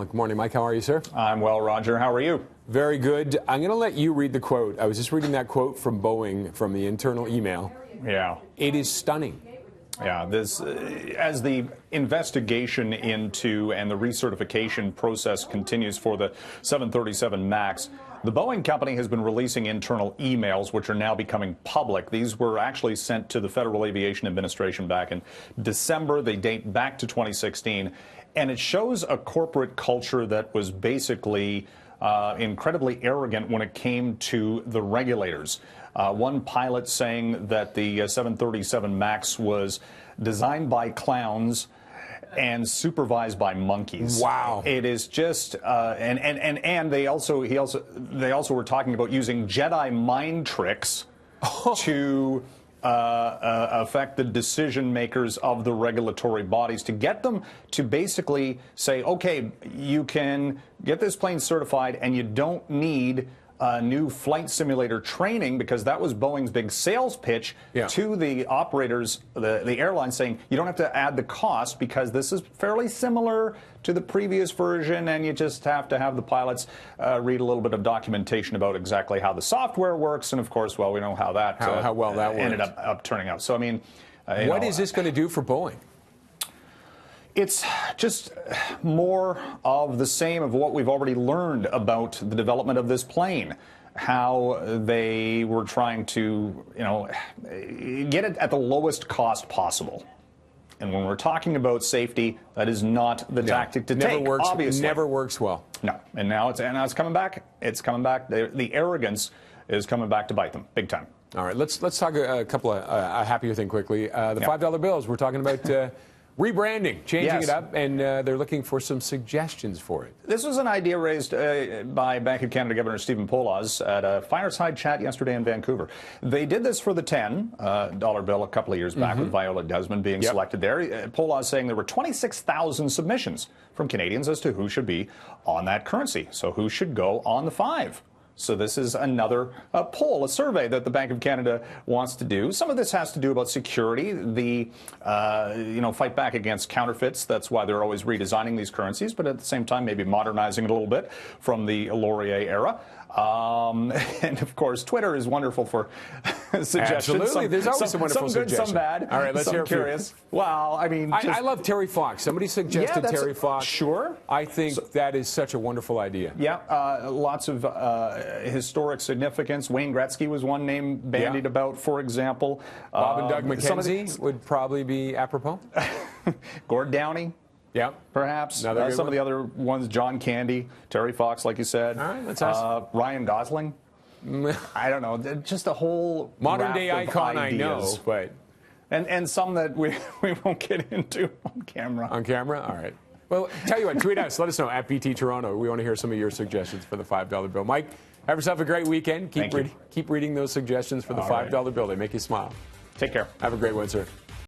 Allen. Good morning, Mike. How are you, sir? I'm well, Roger. How are you? Very good. I'm going to let you read the quote. I was just reading that quote from Boeing from the internal email. Yeah. It is stunning. Yeah, this as the investigation into and the recertification process continues for the 737 MAX, the Boeing company has been releasing internal emails which are now becoming public. These were actually sent to the Federal Aviation Administration back in December. They date back to 2016, and it shows a corporate culture that was basically incredibly arrogant when it came to the regulators. One pilot saying that the 737 MAX was designed by clowns and supervised by monkeys. Wow! It is just and they also were talking about using Jedi mind tricks to affect the decision makers of the regulatory bodies, to get them to basically say, okay, you can get this plane certified and you don't need new flight simulator training, because that was Boeing's big sales pitch to the operators, the airlines, saying you don't have to add the cost because this is fairly similar to the previous version, and you just have to have the pilots read a little bit of documentation about exactly how the software works. And of course, well, we know how that how well that ended up turning out. So I mean, what is this going to do for Boeing? It's just more of the same of what we've already learned about the development of this plane. How they were trying to, get it at the lowest cost possible. And when we're talking about safety, that is not the tactic to take. Obviously, never works well. No, and now it's coming back. It's coming back. The arrogance is coming back to bite them big time. All right, let's talk a couple of a happier thing quickly. The $5 bills. We're talking about. Rebranding, changing it up, and they're looking for some suggestions for it. This was an idea raised by Bank of Canada Governor Stephen Poloz at a fireside chat yesterday in Vancouver. They did this for the $10 bill a couple of years back with Viola Desmond being selected there. Poloz saying there were 26,000 submissions from Canadians as to who should be on that currency. So who should go on the 5? So this is another poll, a survey that the Bank of Canada wants to do. Some of this has to do about security, the fight back against counterfeits. That's why they're always redesigning these currencies, but at the same time maybe modernizing it a little bit from the Laurier era. And of course, Twitter is wonderful for suggestions. Absolutely, there's always some wonderful some good, suggestions. some bad. All right, let's hear curious. Well, I mean, I love Terry Fox. Somebody suggested Terry Fox. Sure. I think that is such a wonderful idea. Yeah, lots of historic significance. Wayne Gretzky was one name bandied about, for example. Bob and Doug McKenzie would probably be apropos. Gord Downie. Yeah, perhaps. Some of the other ones, John Candy, Terry Fox, like you said. All right, that's nice. Ryan Gosling. I don't know, just a whole modern day icon. Ideas. I know, but and some that we won't get into on camera. On camera, all right. Well, tell you what, tweet us. Let us know at BT Toronto. We want to hear some of your suggestions for the $5 bill. Mike, have yourself a great weekend. Keep reading those suggestions for the $5 bill. They make you smile. Take care. Have a great one, sir.